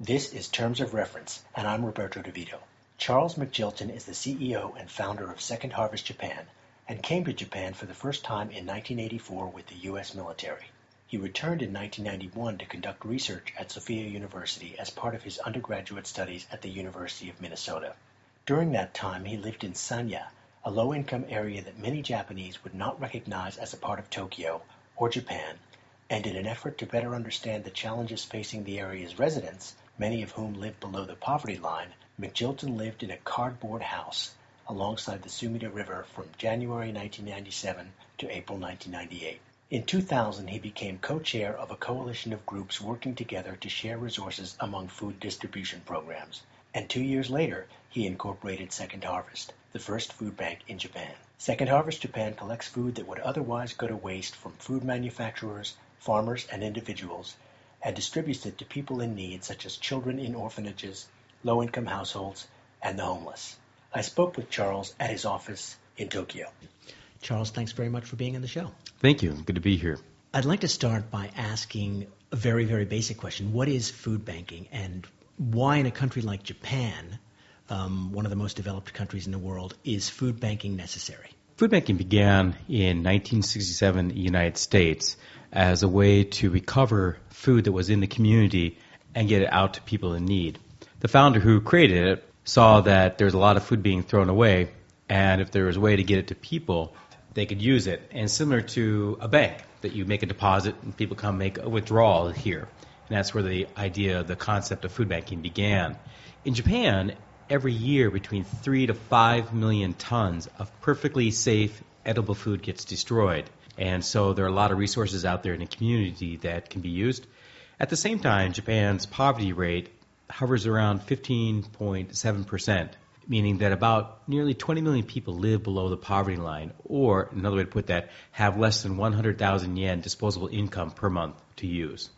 This is Terms of Reference, and I'm Roberto DeVito. Charles McJilton is the CEO and founder of Second Harvest Japan, and came to Japan for the first time in 1984 with the U.S. military. He returned in 1991 to conduct research at Sophia University as part of his undergraduate studies at the University of Minnesota. During that time, he lived in Sanya, a low-income area that many Japanese would not recognize as a part of Tokyo or Japan, and in an effort to better understand the challenges facing the area's residents, many of whom lived below the poverty line, McJilton lived in a cardboard house alongside the Sumida River from January 1997 to April 1998. In 2000, he became co-chair of a coalition of groups working together to share resources among food distribution programs. And 2 years later, he incorporated Second Harvest, the first food bank in Japan. Second Harvest Japan collects food that would otherwise go to waste from food manufacturers, farmers, and individuals, and distributes it to people in need such as children in orphanages, low-income households, and the homeless. I spoke with Charles at his office in Tokyo. Charles, thanks very much for being on the show. Thank you. Good to be here. I'd like to start by asking a very, very basic question. What is food banking, and why in a country like Japan, one of the most developed countries in the world, is food banking necessary? Food banking began in 1967 in the United States as a way to recover food that was in the community and get it out to people in need. The founder who created it saw that there's a lot of food being thrown away, and if there was a way to get it to people, they could use it. And similar to a bank, that you make a deposit and people come make a withdrawal here. And that's where the idea, the concept of food banking began. In Japan, every year between 3 to 5 million tons of perfectly safe, edible food gets destroyed. And so there are a lot of resources out there in the community that can be used. At the same time, Japan's poverty rate hovers around 15.7%, meaning that about nearly 20 million people live below the poverty line, or another way to put that, have less than 100,000 yen disposable income per month to use.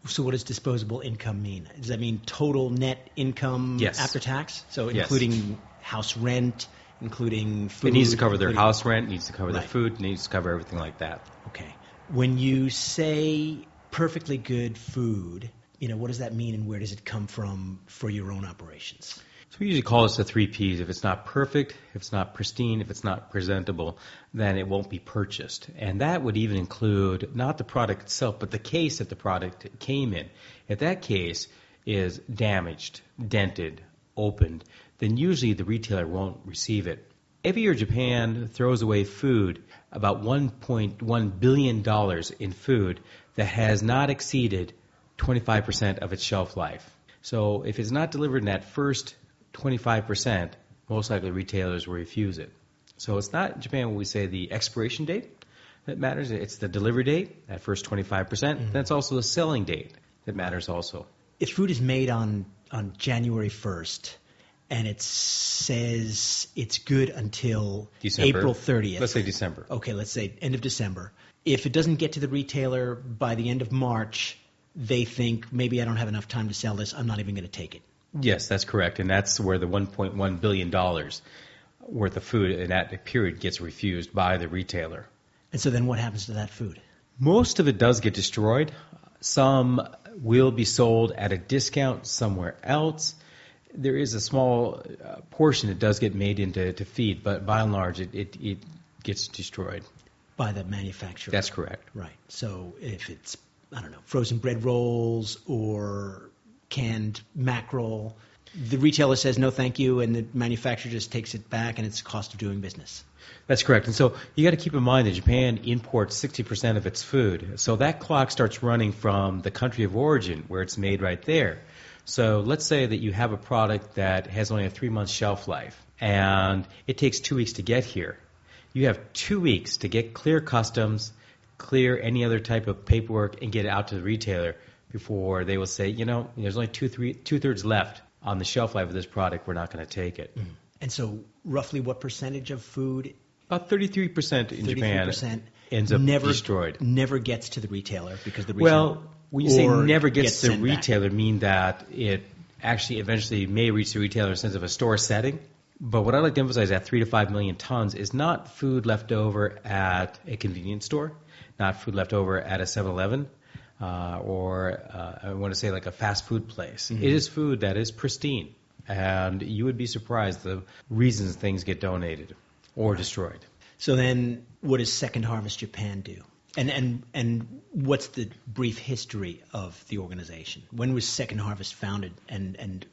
So what does disposable income mean? Does that mean total net income after tax? So including house rent, including food? It needs to cover their house rent, needs to cover their food, needs to cover everything like that. Okay. When you say perfectly good food, what does that mean, and where does it come from for your own operations? So we usually call this the 3 Ps. If it's not perfect, if it's not pristine, if it's not presentable, then it won't be purchased. And that would even include not the product itself, but the case that the product came in. If that case is damaged, dented, opened, then usually the retailer won't receive it. Every year Japan throws away food, about $1.1 billion in food that has not exceeded 25% of its shelf life. So if it's not delivered in that first 25%, most likely retailers will refuse it. So it's not in Japan what we say the expiration date that matters. It's the delivery date, that first 25%. Mm-hmm. That's also the selling date that matters also. If food is made on January 1st and it says it's good until December. April 30th. Let's say December. Okay, let's say end of December. If it doesn't get to the retailer by the end of March, they think, maybe I don't have enough time to sell this, I'm not even going to take it. Yes, that's correct. And that's where the $1.1 billion worth of food in that period gets refused by the retailer. And so then what happens to that food? Most of it does get destroyed. Some will be sold at a discount somewhere else. There is a small portion that does get made into feed, but by and large it gets destroyed. By the manufacturer? That's correct. Right. So if it's, frozen bread rolls or canned mackerel, the retailer says no thank you, and the manufacturer just takes it back, and it's the cost of doing business. That's correct. And so you got to keep in mind that Japan imports 60% of its food. So that clock starts running from the country of origin where it's made right there. So let's say that you have a product that has only a 3-month shelf life, and it takes 2 weeks to get here. You have 2 weeks to get clear customs, clear any other type of paperwork, and get it out to the retailer before they will say, there's only two-thirds left on the shelf life of this product, we're not going to take it. Mm. And so roughly what percentage of food? About 33% in Japan ends up destroyed. Never gets to the retailer because the retailer... Well, when you say never gets to the retailer, mean that it actually eventually may reach the retailer in the sense of a store setting. But what I'd like to emphasize, that 3 to 5 million tons is not food left over at a convenience store, not food left over at a 7-Eleven. I want to say like a fast food place. Mm-hmm. It is food that is pristine, and you would be surprised the reasons things get donated or destroyed. So then, what does Second Harvest Japan do? And what's the brief history of the organization? When was Second Harvest founded, and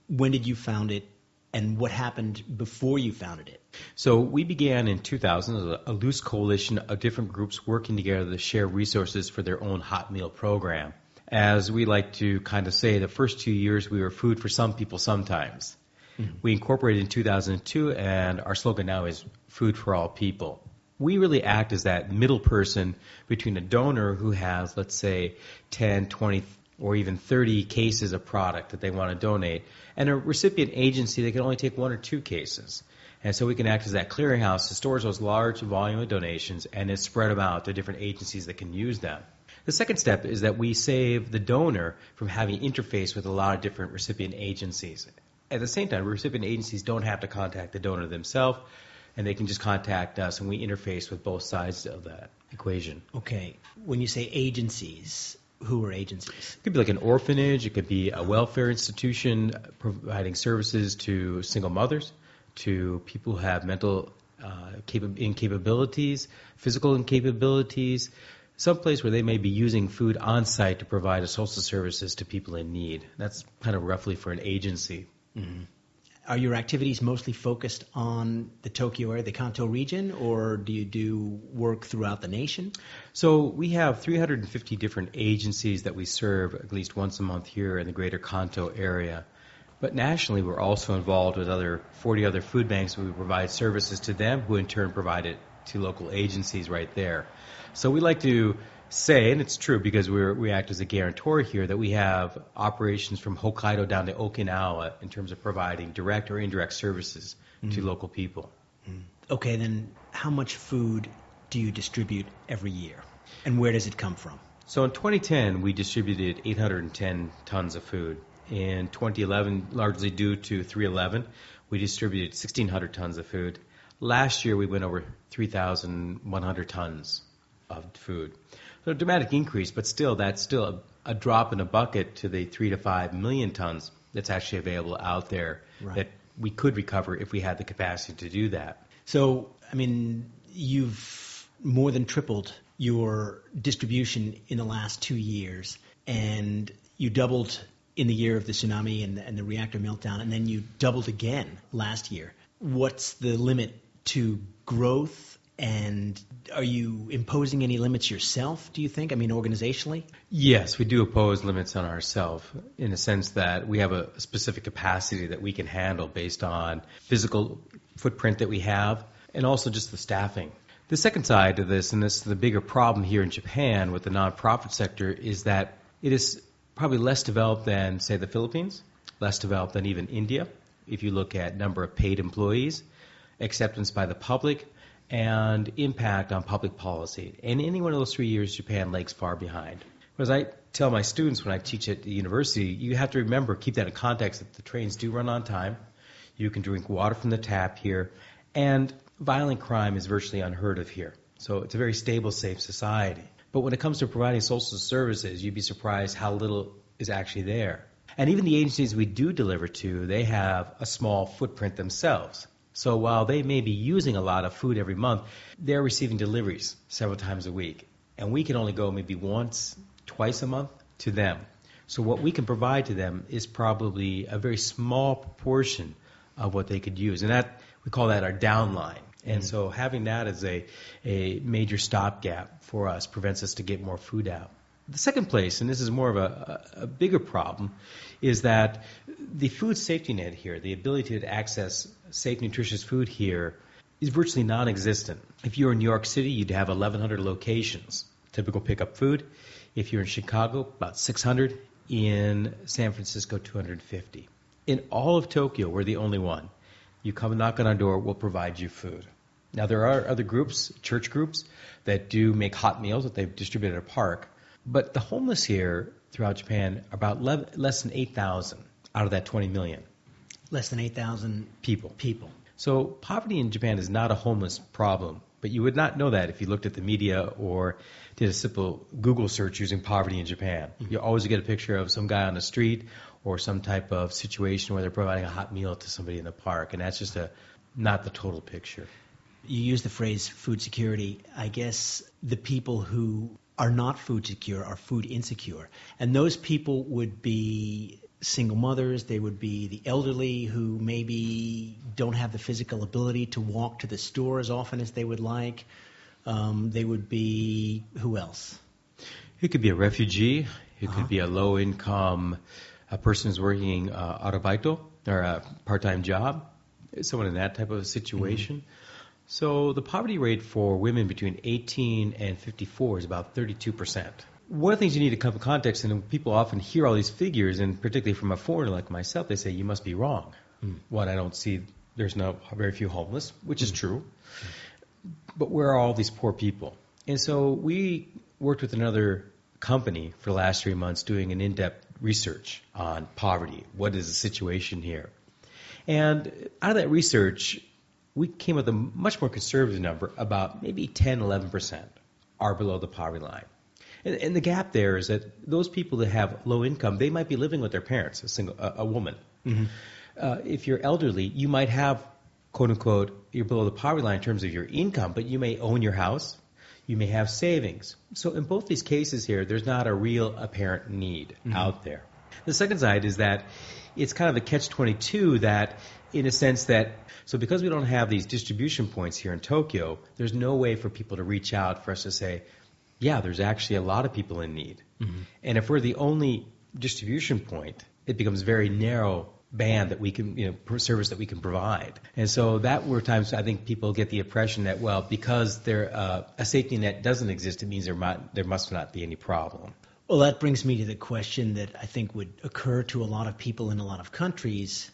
when did you found it, and what happened before you founded it? So we began in 2000 as a loose coalition of different groups working together to share resources for their own hot meal program. As we like to kind of say, the first 2 years we were food for some people sometimes. Mm-hmm. We incorporated in 2002, and our slogan now is food for all people. We really act as that middle person between a donor who has, let's say, 10, 20, or even 30 cases of product that they want to donate, and a recipient agency that can only take 1 or 2 cases. And so we can act as that clearinghouse that stores those large volume of donations and is spread them out to different agencies that can use them. The second step is that we save the donor from having interface with a lot of different recipient agencies. At the same time, recipient agencies don't have to contact the donor themselves, and they can just contact us, and we interface with both sides of that equation. Okay. When you say agencies, who are agencies? It could be like an orphanage. It could be a welfare institution providing services to single mothers, to people who have mental incapabilities, physical incapabilities, someplace where they may be using food on site to provide social services to people in need. That's kind of roughly for an agency. Mm-hmm. Are your activities mostly focused on the Tokyo area, the Kanto region, or do you do work throughout the nation? So we have 350 different agencies that we serve at least once a month here in the greater Kanto area. But nationally, we're also involved with 40 other food banks. We provide services to them, who in turn provide it to local agencies right there. So we like to say, and it's true because we act as a guarantor here, that we have operations from Hokkaido down to Okinawa in terms of providing direct or indirect services to local people. Okay, then how much food do you distribute every year, and where does it come from? So in 2010, we distributed 810 tons of food. In 2011, largely due to 3/11, we distributed 1,600 tons of food. Last year, we went over 3,100 tons of food. So a dramatic increase, but still, that's still a drop in a bucket to the 3 to 5 million tons that's actually available out there that we could recover if we had the capacity to do that. So, I mean, you've more than tripled your distribution in the last 2 years, and you doubled in the year of the tsunami and the reactor meltdown, and then you doubled again last year. What's the limit to growth? And are you imposing any limits yourself, do you think? I mean, organizationally? Yes, we do impose limits on ourselves in the sense that we have a specific capacity that we can handle based on physical footprint that we have and also just the staffing. The second side of this, and this is the bigger problem here in Japan with the nonprofit sector, is that it is probably less developed than, say, the Philippines, less developed than even India. If you look at number of paid employees, acceptance by the public, and impact on public policy. And in any one of those 3 years, Japan lags far behind. As I tell my students when I teach at the university, you have to remember, keep that in context, that the trains do run on time. You can drink water from the tap here. And violent crime is virtually unheard of here. So it's a very stable, safe society. But when it comes to providing social services, you'd be surprised how little is actually there. And even the agencies we do deliver to, they have a small footprint themselves. So while they may be using a lot of food every month, they're receiving deliveries several times a week. And we can only go maybe once, twice a month to them. So what we can provide to them is probably a very small proportion of what they could use. And that we call that our downline. And so having that as a major stopgap for us prevents us to get more food out. The second place, and this is more of a bigger problem, is that the food safety net here, the ability to access safe, nutritious food here, is virtually non-existent. If you were in New York City, you'd have 1,100 locations, typical pickup food. If you're in Chicago, about 600. In San Francisco, 250. In all of Tokyo, we're the only one. You come and knock on our door, we'll provide you food. Now, there are other groups, church groups, that do make hot meals that they've distributed at a park. But the homeless here throughout Japan are about less than 8,000 out of that 20 million. Less than 8,000 people. People. So poverty in Japan is not a homeless problem But you would not know that if you looked at the media or did a simple Google search using poverty in Japan. You always get a picture of some guy on the street or some type of situation where they're providing a hot meal to somebody in the park, and that's just not the total picture. You use the phrase food security. I guess the people who are not food secure are food insecure. And those people would be single mothers, they would be the elderly who maybe don't have the physical ability to walk to the store as often as they would like. They would be, who else? It could be a refugee. It could be a low-income person who's working arabaito, or a part-time job, someone in that type of a situation. So the poverty rate for women between 18 and 54 is about 32%. One of the things you need to come in context, and people often hear all these figures, and particularly from a foreigner like myself, they say, you must be wrong. One, I don't see, there's very few homeless, which is true. But where are all these poor people? And so we worked with another company for the last 3 months doing an in-depth research on poverty. What is the situation here? And out of that research, we came with a much more conservative number, about maybe 10, 11% are below the poverty line. And the gap there is that those people that have low income, they might be living with their parents, a woman. If you're elderly, you might have, quote unquote, you're below the poverty line in terms of your income, but you may own your house, you may have savings. So in both these cases here, there's not a real apparent need out there. The second side is that it's kind of a catch-22 that, in a sense that, so because we don't have these distribution points here in Tokyo, there's no way for people to reach out for us to say, yeah, there's actually a lot of people in need. And if we're the only distribution point, it becomes a very narrow band that we can, service that we can provide. And so that were times I think people get the impression that, well, because a safety net doesn't exist, it means there must not be any problem. Well, that brings me to the question that I think would occur to a lot of people in a lot of countries.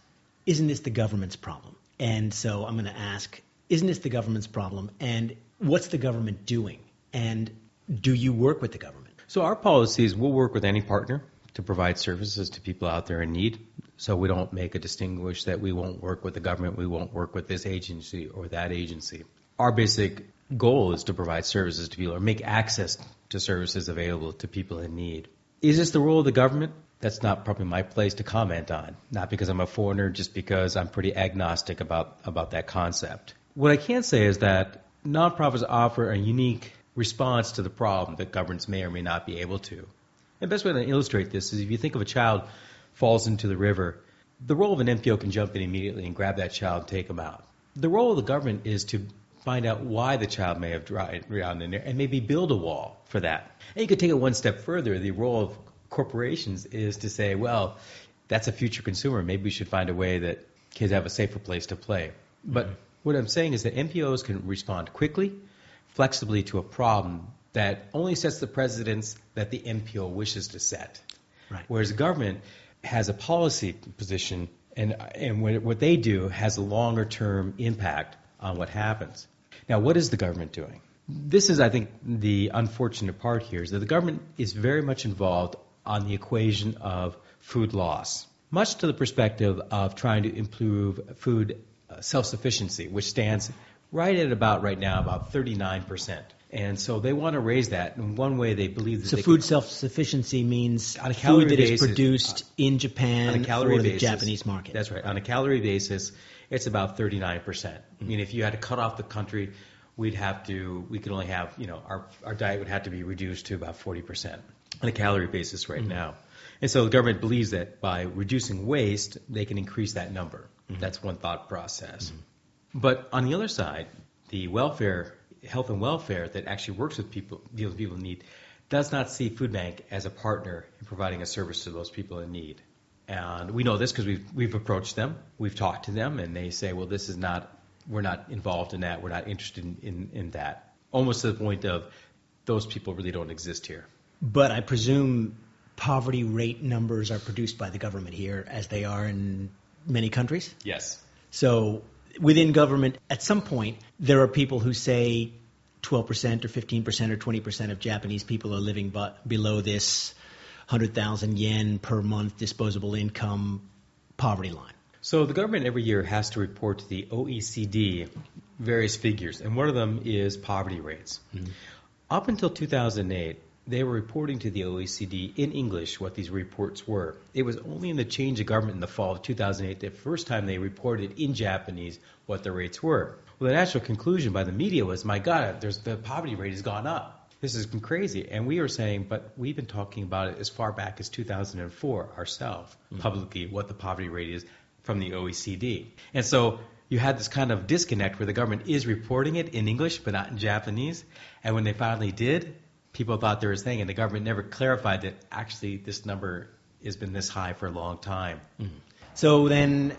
Isn't this the government's problem? And so I'm going to ask, isn't this the government's problem? And what's the government doing? And do you work with the government? So our policy is we'll work with any partner to provide services to people out there in need. So we don't make a distinguish that we won't work with the government, we won't work with this agency or that agency. Our basic goal is to provide services to people or make access to services available to people in need. Is this the role of the government? That's not probably my place to comment on, not because I'm a foreigner, just because I'm pretty agnostic about that concept. What I can say is that nonprofits offer a unique response to the problem that governments may or may not be able to. The best way to illustrate this is if you think of a child falls into the river, the role of an NPO can jump in immediately and grab that child and take them out. The role of the government is to find out why the child may have drowned in there and maybe build a wall for that. And you could take it one step further. The role of corporations is to say, well, that's a future consumer. Maybe we should find a way that kids have a safer place to play. But what I'm saying is that NPOs can respond quickly, flexibly to a problem that only sets the precedents that the NPO wishes to set. Right. Whereas the government has a policy position, and what they do has a longer-term impact on what happens. Now, what is the government doing? This is, I think, the unfortunate part here, is that the government is very much involved on the equation of food loss, much to the perspective of trying to improve food self-sufficiency, which stands right now about 39%. And so they want to raise that. And one way they believe that food self-sufficiency means on a food that basis, is produced in Japan on a calorie for the basis, Japanese market. That's right. On a calorie basis, it's about 39%. I mean, if you had to cut off the country, we could only have, our diet would have to be reduced to about 40% on a calorie basis right now. And so the government believes that by reducing waste, they can increase that number. That's one thought process. But on the other side, the health and welfare that actually works with people, deals with people in need, does not see Food Bank as a partner in providing a service to those people in need. And we know this because we've approached them, we've talked to them, and they say, well, we're not involved in that, we're not interested in that. Almost to the point of those people really don't exist here. But I presume poverty rate numbers are produced by the government here as they are in many countries? Yes. So within government, at some point, there are people who say 12% or 15% or 20% of Japanese people are living below this 100,000 yen per month disposable income poverty line. So the government every year has to report to the OECD various figures, and one of them is poverty rates. Mm-hmm. Up until 2008, they were reporting to the OECD in English what these reports were. It was only in the change of government in the fall of 2008 the first time they reported in Japanese what the rates were. Well, the natural conclusion by the media was, my God, the poverty rate has gone up. This has been crazy. And we were saying, but we've been talking about it as far back as 2004 ourselves, publicly, what the poverty rate is from the OECD. And so you had this kind of disconnect where the government is reporting it in English but not in Japanese. And when they finally did, people thought there was a thing, and the government never clarified that actually this number has been this high for a long time. Mm-hmm. So then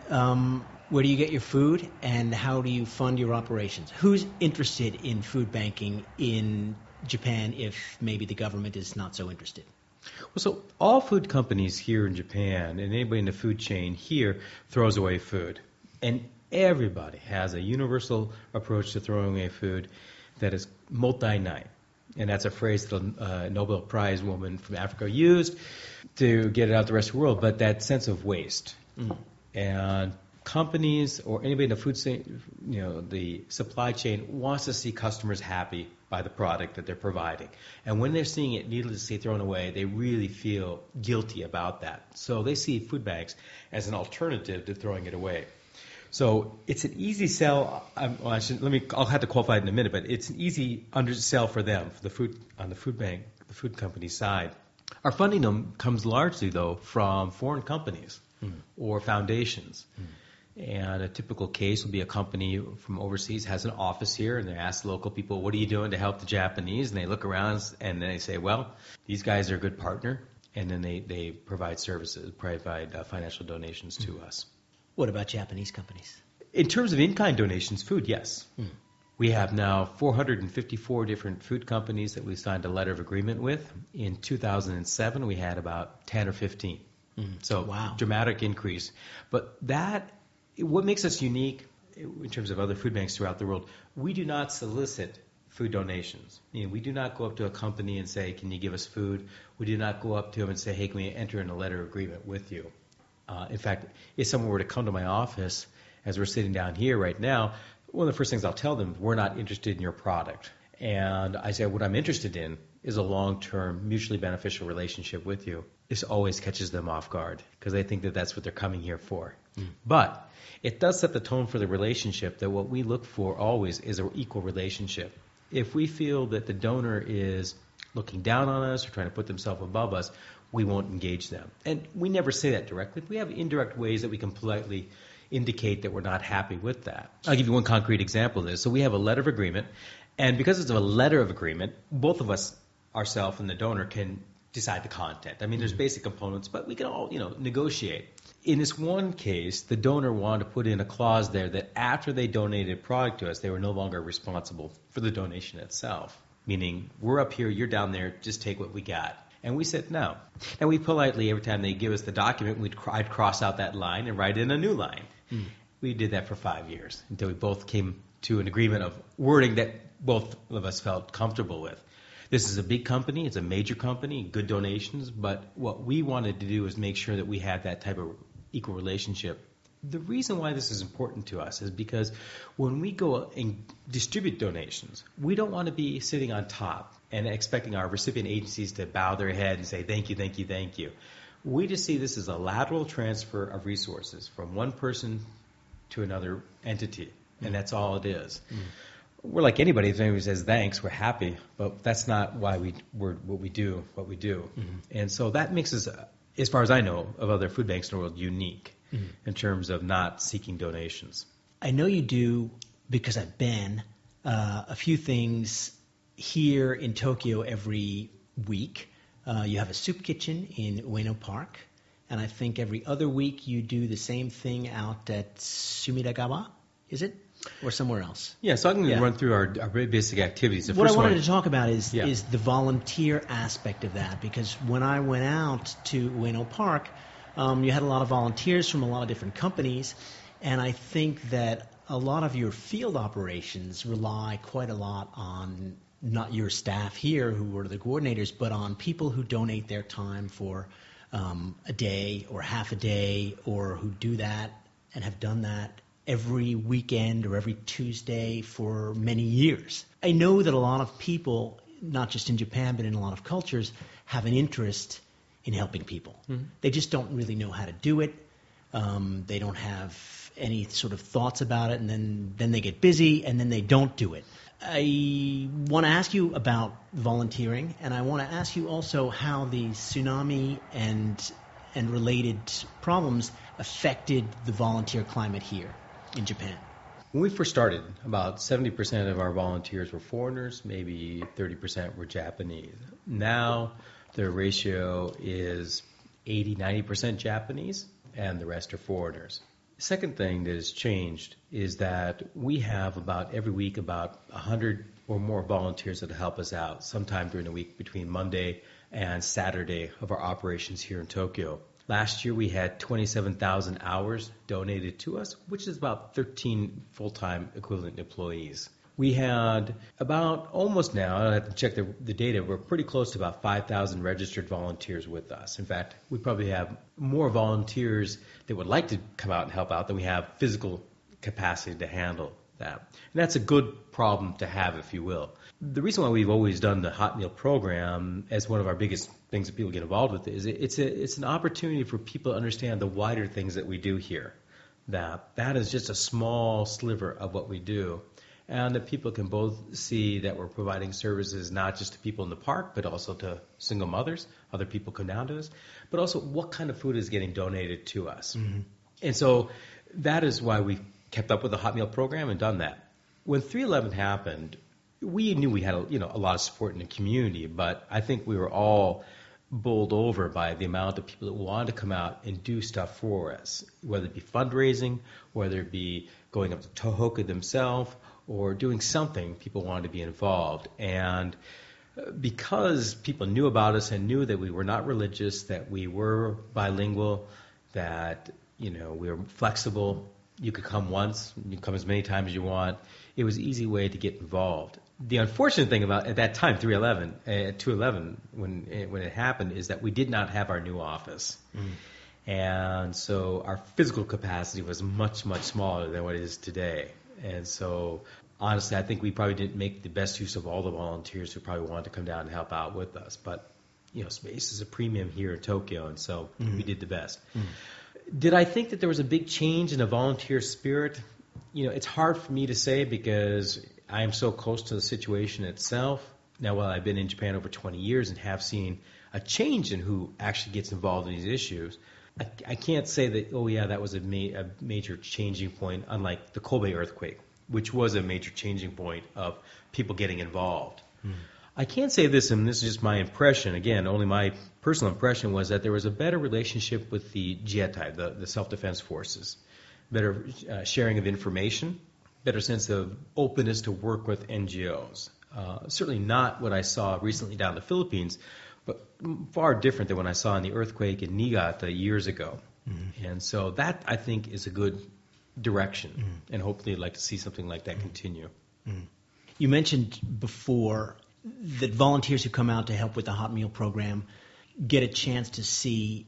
where do you get your food, and how do you fund your operations? Who's interested in food banking in Japan if maybe the government is not so interested? Well, so all food companies here in Japan, and anybody in the food chain here, throws away food. And everybody has a universal approach to throwing away food that is mottainai. And that's a phrase that a Nobel Prize woman from Africa used to get it out to the rest of the world, but that sense of waste. Mm. And companies or anybody in the food chain, the supply chain wants to see customers happy by the product that they're providing. And when they're seeing it needlessly thrown away, they really feel guilty about that. So they see food banks as an alternative to throwing it away. So it's an easy sell. I'll have to qualify it in a minute, but it's an easy undersell for them, for the food company side. Our funding comes largely, though, from foreign companies or foundations. And a typical case will be a company from overseas has an office here, and they ask local people, what are you doing to help the Japanese? And they look around, and they say, well, these guys are a good partner. And then they provide services, provide financial donations to us. What about Japanese companies? In terms of in-kind donations, food, yes. We have now 454 different food companies that we signed a letter of agreement with. In 2007, we had about 10 or 15. So wow. Dramatic increase. But what makes us unique in terms of other food banks throughout the world, we do not solicit food donations. We do not go up to a company and say, can you give us food? We do not go up to them and say, hey, can we enter in a letter of agreement with you? In fact, if someone were to come to my office as we're sitting down here right now, one of the first things I'll tell them, we're not interested in your product. And I say, what I'm interested in is a long-term, mutually beneficial relationship with you. This always catches them off guard because they think that that's what they're coming here for. But it does set the tone for the relationship that what we look for always is an equal relationship. If we feel that the donor is looking down on us or trying to put themselves above us, we won't engage them. And we never say that directly. We have indirect ways that we can politely indicate that we're not happy with that. I'll give you one concrete example of this. So we have a letter of agreement, and because it's a letter of agreement, both of us, ourselves and the donor, can decide the content. I mean, there's basic components, but we can all, negotiate. In this one case, the donor wanted to put in a clause there that after they donated product to us, they were no longer responsible for the donation itself. Meaning, we're up here, you're down there, just take what we got. And we said no. And we politely, every time they give us the document, I'd cross out that line and write in a new line. We did that for 5 years until we both came to an agreement of wording that both of us felt comfortable with. This is a big company. It's a major company, good donations. But what we wanted to do is make sure that we had that type of equal relationship. The reason why this is important to us is because when we go and distribute donations, we don't want to be sitting on top and expecting our recipient agencies to bow their head and say, thank you, thank you, thank you. We just see this as a lateral transfer of resources from one person to another entity, and that's all it is. We're like anybody. If anybody says thanks, we're happy, but that's not why we're what we do. And so that makes us, as far as I know, of other food banks in the world, unique in terms of not seeking donations. I know you do, because I've been, a few things here in Tokyo every week. You have a soup kitchen in Ueno Park, and I think every other week you do the same thing out at Sumida, is it? Or somewhere else? Yeah, so I'm going to run through our very basic activities. The what first I wanted one, to talk about is the volunteer aspect of that, because when I went out to Ueno Park, you had a lot of volunteers from a lot of different companies, and I think that a lot of your field operations rely quite a lot on not your staff here who are the coordinators, but on people who donate their time for a day or half a day, or who do that and have done that every weekend or every Tuesday for many years. I know that a lot of people, not just in Japan but in a lot of cultures, have an interest in helping people. Mm-hmm. They just don't really know how to do it. They don't have any sort of thoughts about it, and then they get busy, and then they don't do it. I want to ask you about volunteering, and I want to ask you also how the tsunami and related problems affected the volunteer climate here in Japan. When we first started, about 70% of our volunteers were foreigners, maybe 30% were Japanese. Now the ratio is 80-90% Japanese, and the rest are foreigners. The second thing that has changed is that we have every week about 100 or more volunteers that help us out sometime during the week between Monday and Saturday of our operations here in Tokyo. Last year we had 27,000 hours donated to us, which is about 13 full-time equivalent employees. We had about almost now, I have to check the data, we're pretty close to about 5,000 registered volunteers with us. In fact, we probably have more volunteers that would like to come out and help out than we have physical capacity to handle that. And that's a good problem to have, if you will. The reason why we've always done the hot meal program as one of our biggest things that people get involved with is it's an opportunity for people to understand the wider things that we do here. That is just a small sliver of what we do. And that people can both see that we're providing services not just to people in the park, but also to single mothers. Other people come down to us. But also what kind of food is getting donated to us. Mm-hmm. And so that is why we kept up with the hot meal program and done that. When 3/11 happened, we knew we had a lot of support in the community, but I think we were all bowled over by the amount of people that wanted to come out and do stuff for us, whether it be fundraising, whether it be going up to Tohoku themselves, or doing something, people wanted to be involved. And because people knew about us and knew that we were not religious, that we were bilingual, that we were flexible, you could come once, you can come as many times as you want, it was an easy way to get involved. The unfortunate thing about at that time, 2/11, when it happened, is that we did not have our new office. Mm. And so our physical capacity was much, much smaller than what it is today. And so, honestly, I think we probably didn't make the best use of all the volunteers who probably wanted to come down and help out with us. But, space is a premium here in Tokyo, and so we did the best. Did I think that there was a big change in the volunteer spirit? It's hard for me to say because I am so close to the situation itself. Now, while I've been in Japan over 20 years and have seen a change in who actually gets involved in these issues, I can't say that, that was a major changing point, unlike the Kobe earthquake, which was a major changing point of people getting involved. Mm. I can't say this, and this is just my impression, again, only my personal impression, was that there was a better relationship with the Jietai, the self-defense forces, better sharing of information, better sense of openness to work with NGOs. Certainly not what I saw recently down in the Philippines, but far different than what I saw in the earthquake in Niigata years ago. Mm-hmm. And so that, I think, is a good direction. Mm-hmm. And hopefully I'd like to see something like that continue. Mm-hmm. You mentioned before that volunteers who come out to help with the hot meal program get a chance to see,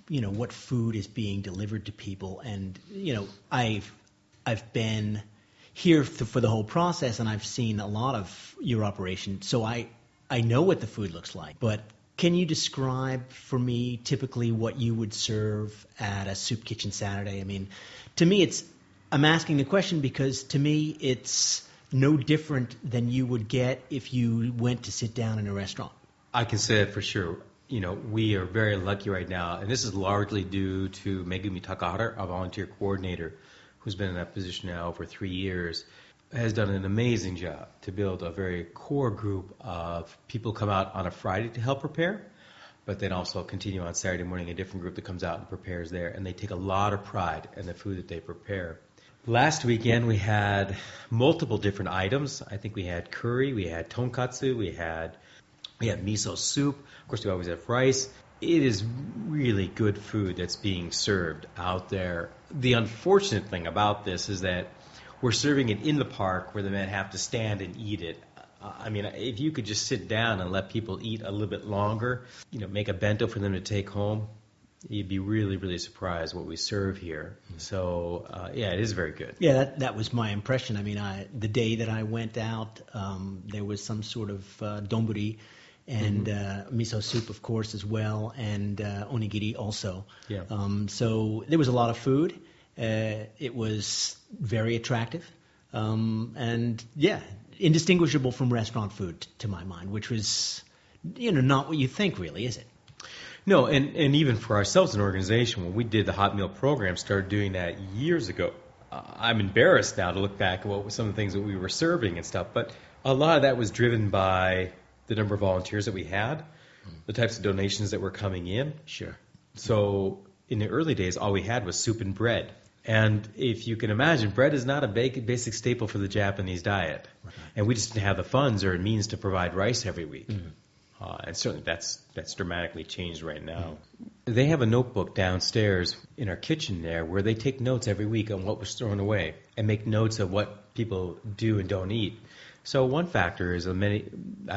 what food is being delivered to people. And, I've been here for the whole process, and I've seen a lot of your operation. So I know what the food looks like, but can you describe for me typically what you would serve at a soup kitchen Saturday? I mean, to me, I'm asking the question because to me it's no different than you would get if you went to sit down in a restaurant. I can say it for sure. We are very lucky right now, and this is largely due to Megumi Takahara, our volunteer coordinator, who's been in that position now over 3 years, has done an amazing job to build a very core group of people come out on a Friday to help prepare, but then also continue on Saturday morning, a different group that comes out and prepares there, and they take a lot of pride in the food that they prepare. Last weekend we had multiple different items. I think we had curry, we had tonkatsu, we had miso soup. Of course, we always have rice. It is really good food that's being served out there. The unfortunate thing about this is that we're serving it in the park where the men have to stand and eat it. I mean, if you could just sit down and let people eat a little bit longer, make a bento for them to take home, You'd be really, really surprised what we serve here. So, yeah, it is very good. Yeah, that was my impression. I mean, the day that I went out, there was some sort of donburi and miso soup, of course, as well, and onigiri also. Yeah. So there was a lot of food. It was very attractive. And, yeah, indistinguishable from restaurant food, to my mind, which was, not what you think, really, is it? No, and even for ourselves as an organization, when we did the hot meal program, started doing that years ago. I'm embarrassed now to look back at what were some of the things that we were serving and stuff, but a lot of that was driven by the number of volunteers that we had, the types of donations that were coming in. Sure. So in the early days, all we had was soup and bread. And if you can imagine, bread is not a basic staple for the Japanese diet. Right. And we just didn't have the funds or means to provide rice every week. Mm-hmm. And certainly that's dramatically changed right now. They have a notebook downstairs in our kitchen there where they take notes every week on what was thrown away and make notes of what people do and don't eat. So one factor is I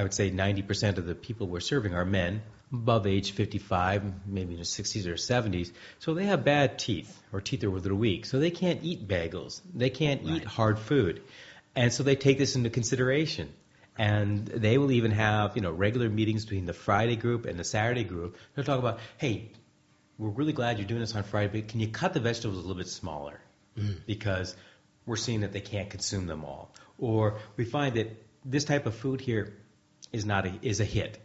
would say 90% of the people we're serving are men above age 55, maybe in their 60s or 70s. So they have bad teeth or teeth that are a little weak. So they can't eat bagels. They can't eat hard food. And so they take this into consideration. And they will even have, regular meetings between the Friday group and the Saturday group. They'll talk about, hey, we're really glad you're doing this on Friday, but can you cut the vegetables a little bit smaller? Because we're seeing that they can't consume them all. Or we find that this type of food here is a hit.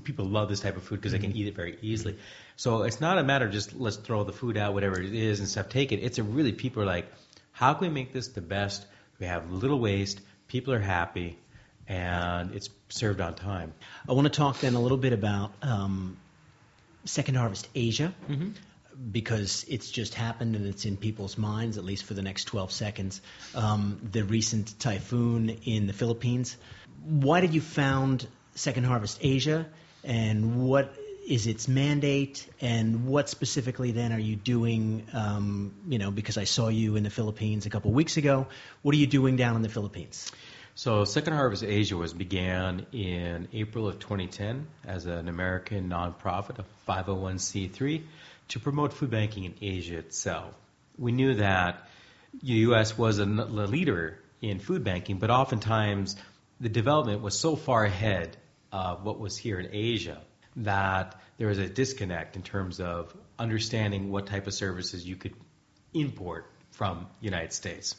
People love this type of food because they can eat it very easily. So it's not a matter of just let's throw the food out, whatever it is, and stuff, take it. It's really people are like, how can we make this the best? We have little waste. People are happy. And it's served on time. I want to talk then a little bit about Second Harvest Asia, because it's just happened and it's in people's minds, at least for the next 12 seconds. The recent typhoon in the Philippines. Why did you found Second Harvest Asia, and what is its mandate, and what specifically then are you doing, because I saw you in the Philippines a couple of weeks ago. What are you doing down in the Philippines? So Second Harvest Asia began in April of 2010 as an American nonprofit, a 501c3, to promote food banking in Asia itself. We knew that the U.S. was a leader in food banking, but oftentimes the development was so far ahead of what was here in Asia that there was a disconnect in terms of understanding what type of services you could import from the United States.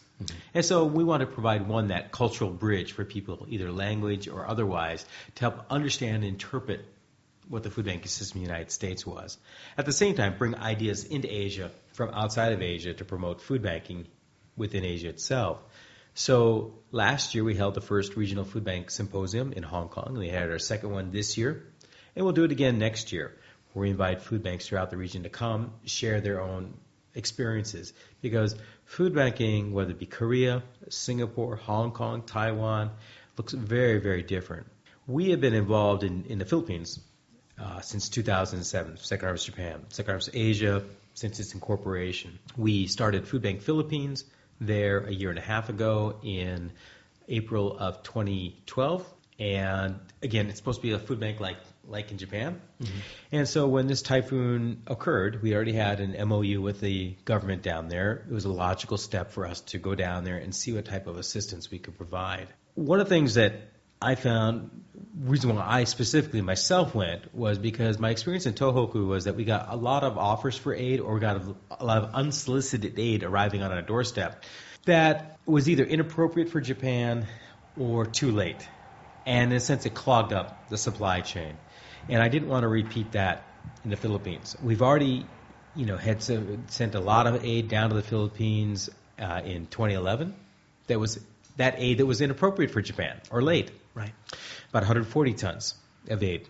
And so we want to provide that cultural bridge for people, either language or otherwise, to help understand and interpret what the food banking system in the United States was. At the same time, bring ideas into Asia from outside of Asia to promote food banking within Asia itself. So last year we held the first regional food bank symposium in Hong Kong. We had our second one this year, and we'll do it again next year, where we invite food banks throughout the region to come share their own experiences, because food banking, whether it be Korea, Singapore, Hong Kong, Taiwan, looks very, very different. We have been involved in the Philippines since 2007, Second Harvest Japan, Second Harvest Asia, since its incorporation. We started Food Bank Philippines there a year and a half ago in April of 2012. And again, it's supposed to be a food bank like in Japan. And so when this typhoon occurred, we already had an MOU with the government down there. It was a logical step for us to go down there and see what type of assistance we could provide. One of the things that I found, reason why I specifically myself went, was because my experience in Tohoku was that we got a lot of offers for aid, or we got a lot of unsolicited aid arriving on our doorstep that was either inappropriate for Japan or too late. And in a sense, it clogged up the supply chain. And I didn't want to repeat that in the Philippines. We've already, had sent a lot of aid down to the Philippines in 2011. That aid that was inappropriate for Japan, or late. Right. About 140 tons of aid.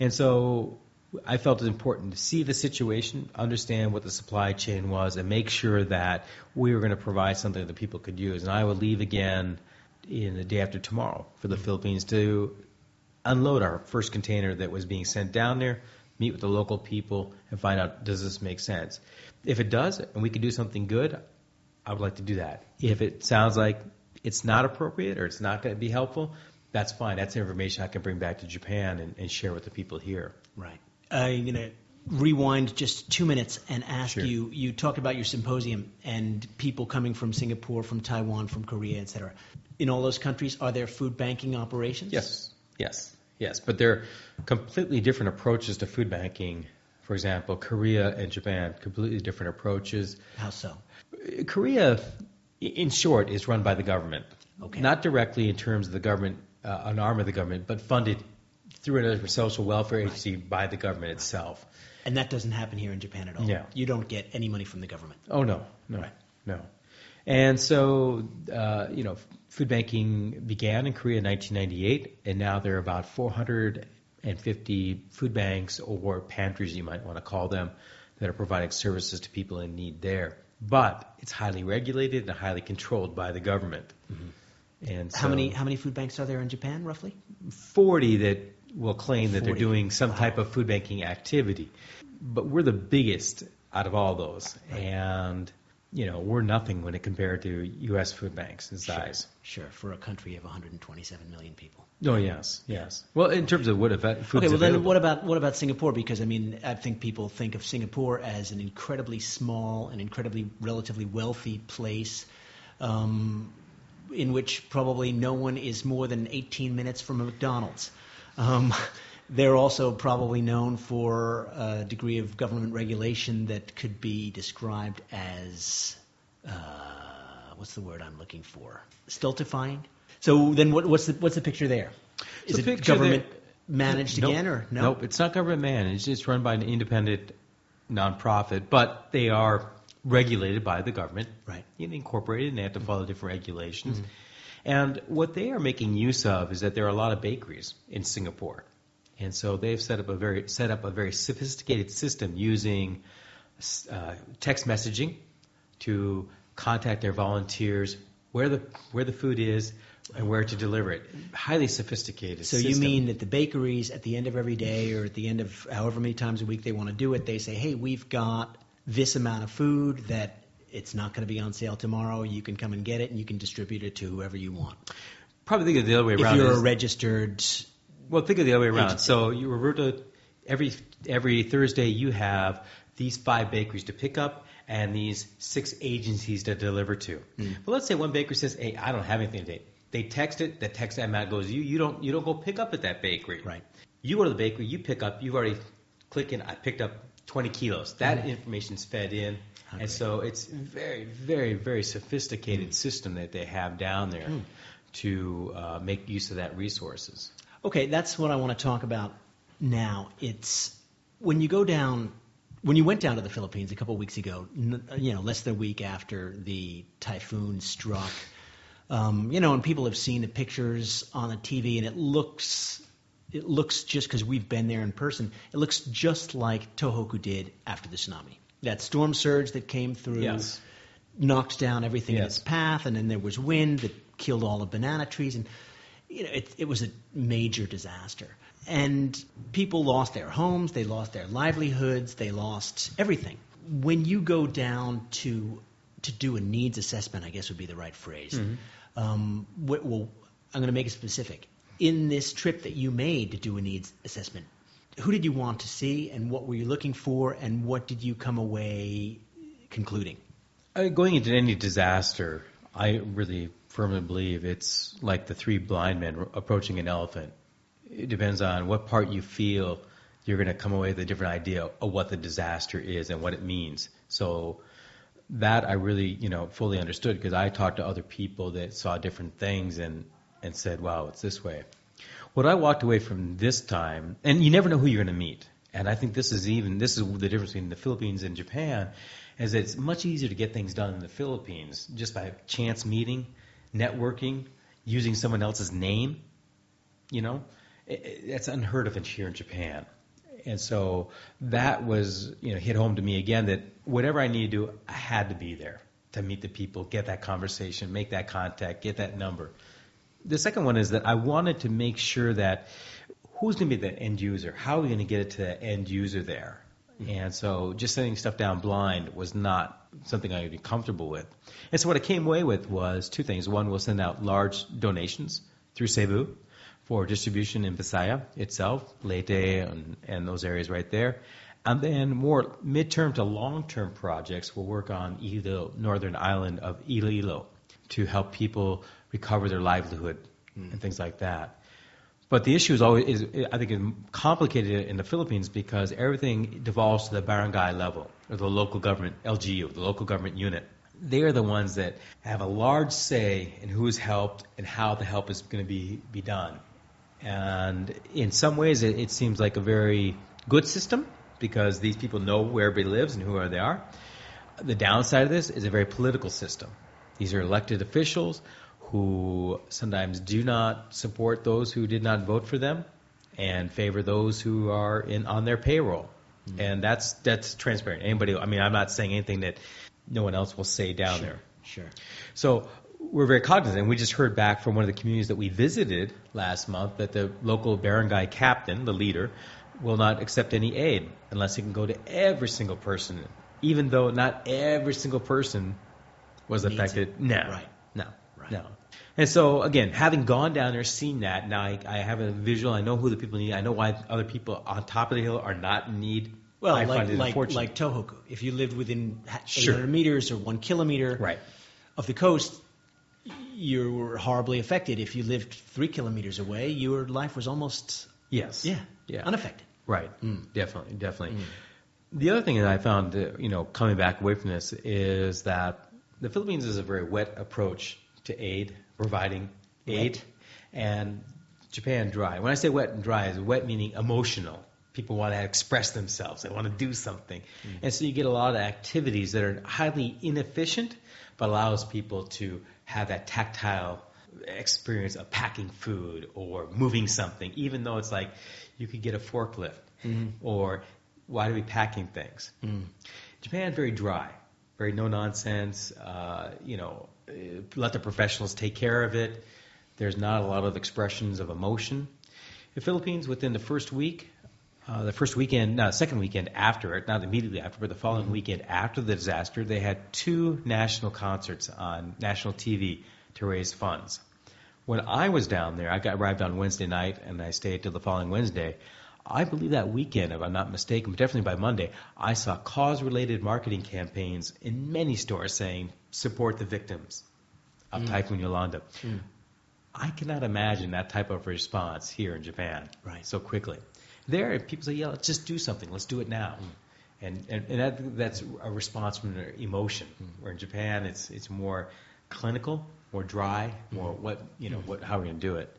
And so I felt it important to see the situation, understand what the supply chain was, and make sure that we were going to provide something that people could use. And I will leave again in the day after tomorrow for the Philippines to unload our first container that was being sent down there, meet with the local people, and find out, does this make sense? If it does, and we can do something good, I would like to do that. If it sounds like it's not appropriate or it's not going to be helpful, that's fine. That's information I can bring back to Japan and share with the people here. Right. I'm going to rewind just 2 minutes and ask Sure. you talked about your symposium and people coming from Singapore, from Taiwan, from Korea, etc. In all those countries, are there food banking operations? Yes. But they're completely different approaches to food banking. For example, Korea and Japan, completely different approaches. How so? Korea, in short, is run by the government. Okay. Not directly in terms of the government, an arm of the government, but funded through another social welfare agency by the government itself. And that doesn't happen here in Japan at all? No. You don't get any money from the government? Oh, no. Right. No. And so, food banking began in Korea in 1998, and now there are about 450 food banks or pantries, you might want to call them, that are providing services to people in need there. But it's highly regulated and highly controlled by the government. Mm-hmm. And so how many food banks are there in Japan, roughly? 40 that will claim that 40. they're doing some Wow. type of food banking activity. But we're the biggest out of all those. Right. And we're nothing when it compared to U.S. food banks in size. Sure, for a country of 127 million people. Oh, yes. Well, in terms of what food Okay, well available. then what about Singapore? Because, I think people think of Singapore as an incredibly small and incredibly relatively wealthy place in which probably no one is more than 18 minutes from a McDonald's. They're also probably known for a degree of government regulation that could be described as, what's the word I'm looking for? Stultifying? So then what's the picture there? Is The it picture government there- managed again or no? Nope, it's not government managed. It's run by an independent nonprofit, but they are regulated by the government. Right. Incorporated, and they have to follow different regulations. And what they are making use of is that there are a lot of bakeries in Singapore. And so they've set up a very sophisticated system using text messaging to contact their volunteers where the food is and where to deliver it. Highly sophisticated So system. you mean that the bakeries at the end of every day or at the end of however many times a week they want to do it, they say, hey, we've got this amount of food that it's not going to be on sale tomorrow. You can come and get it and you can distribute it to whoever you want. Probably think of the other way around. If you're a registered... Well, think of the other way around. agency. So you revert to every Thursday you have these 5 bakeries to pick up and these 6 agencies to deliver to. But let's say one bakery says, hey, I don't have anything today. They text it, the text amount goes to you. You don't go pick up at that bakery. Right. You go to the bakery, you pick up, you've already clicked in, I picked up 20 kilos. That information's fed in. Okay. And so it's a very, very, very sophisticated system that they have down there to make use of that resources. Okay, that's what I want to talk about now. It's when you went down to the Philippines a couple of weeks ago, less than a week after the typhoon struck, and people have seen the pictures on the TV, and it looks just because we've been there in person, it looks just like Tohoku did after the tsunami. That storm surge that came through knocked down everything in its path, and then there was wind that killed all the banana trees, and it was a major disaster. And people lost their homes, they lost their livelihoods, they lost everything. When you go down to do a needs assessment, I guess would be the right phrase. I'm going to make it specific. In this trip that you made to do a needs assessment, who did you want to see, and what were you looking for, and what did you come away concluding? Going into any disaster, I really firmly believe it's like the 3 blind men approaching an elephant. It depends on what part you feel you're going to come away with a different idea of what the disaster is and what it means. So that I really, fully understood because I talked to other people that saw different things and said, wow, it's this way. What I walked away from this time, and you never know who you're going to meet. And I think this is the difference between the Philippines and Japan, is that it's much easier to get things done in the Philippines just by chance meeting, networking, using someone else's name. That's unheard of here in Japan. And so that was, hit home to me again that whatever I needed to do, I had to be there to meet the people, get that conversation, make that contact, get that number. The second one is that I wanted to make sure that who's going to be the end user? How are we going to get it to the end user there? And so just sending stuff down blind was not something I would be comfortable with. And so what I came away with was 2 things. One, we'll send out large donations through Cebu for distribution in Visaya itself, Leyte and those areas right there. And then more midterm to long-term projects will work on the northern island of Iloilo to help people recover their livelihood and things like that. But the issue is I think, is complicated in the Philippines because everything devolves to the barangay level, or the local government, LGU, the local government unit. They are the ones that have a large say in who is helped and how the help is going to be done. And in some ways, it seems like a very good system because these people know where everybody lives and who they are. The downside of this is a very political system. These are elected officials who sometimes do not support those who did not vote for them and favor those who are on their payroll. And that's transparent. I'm not saying anything that no one else will say down there. Sure. So we're very cognizant. And we just heard back from one of the communities that we visited last month that the local barangay captain, the leader, will not accept any aid unless it can go to every single person, even though not every single person was affected. No. And so, again, having gone down there, seen that, now I have a visual. I know who the people need. I know why other people on top of the hill are not in need. Well, like Tohoku. If you lived within 800 meters or 1 kilometer of the coast, you were horribly affected. If you lived 3 kilometers away, your life was almost unaffected. Right. Definitely. The other thing that I found, coming back away from this, is that the Philippines is a very wet approach to aid, providing aid, and Japan dry. When I say wet and dry, is wet meaning emotional. People want to express themselves. They want to do something. And so you get a lot of activities that are highly inefficient, but allows people to have that tactile experience of packing food or moving something, even though it's like you could get a forklift. Or why are we packing things? Japan, very dry, very no-nonsense, let the professionals take care of it. There's not a lot of expressions of emotion. The Philippines, within the first week, second weekend after it, not immediately after, but the following weekend after the disaster, they had 2 national concerts on national TV to raise funds. When I was down there, I arrived on Wednesday night and I stayed till the following Wednesday. I believe that weekend, if I'm not mistaken, but definitely by Monday, I saw cause-related marketing campaigns in many stores saying, support the victims of Typhoon Yolanda. I cannot imagine that type of response here in Japan so quickly. There, people say, let's just do something. Let's do it now. And that's a response from their emotion. Where in Japan, it's more clinical, more dry, more how we're going to do it.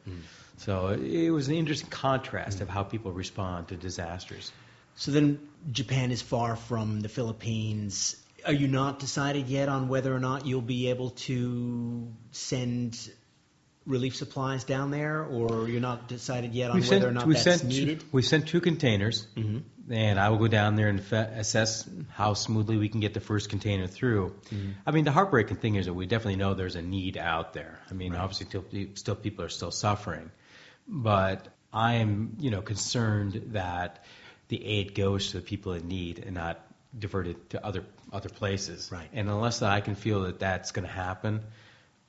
So it was an interesting contrast of how people respond to disasters. So then Japan is far from the Philippines. Are you not decided yet on whether or not you'll be able to send relief supplies down there, or you're not decided yet on whether or not that's needed? We've sent 2 containers, and I will go down there and assess how smoothly we can get the first container through. I mean, the heartbreaking thing is that we definitely know there's a need out there. I mean, obviously, still people are still suffering. But I am, concerned that the aid goes to the people in need and not diverted to other places. Right. And unless I can feel that that's going to happen,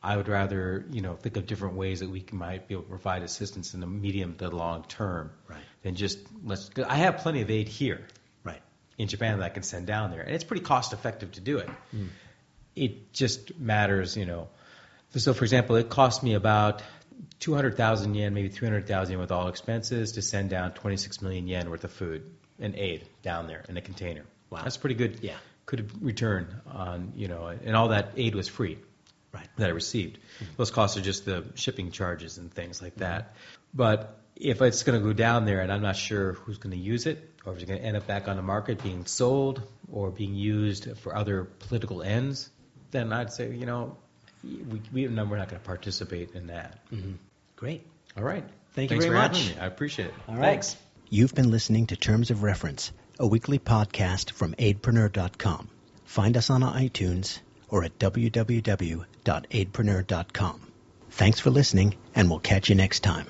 I would rather, think of different ways that we might be able to provide assistance in the medium to long term. Right. Than just I have plenty of aid here. Right. In Japan that I can send down there, and it's pretty cost effective to do it. It just matters, So, for example, it cost me about 200,000 yen, maybe 300,000 yen with all expenses to send down 26 million yen worth of food and aid down there in a container. Wow. That's pretty good. Yeah. Good return on, and all that aid was free. Right. That I received. Those costs are just the shipping charges and things like that. But if it's going to go down there and I'm not sure who's going to use it, or if it's going to end up back on the market being sold or being used for other political ends, then I'd say, we're not going to participate in that. Great. All right. Thank you very much. Having me. I appreciate it. All right. Thanks. You've been listening to Terms of Reference, a weekly podcast from aidpreneur.com. Find us on iTunes or at www.aidpreneur.com. Thanks for listening, and we'll catch you next time.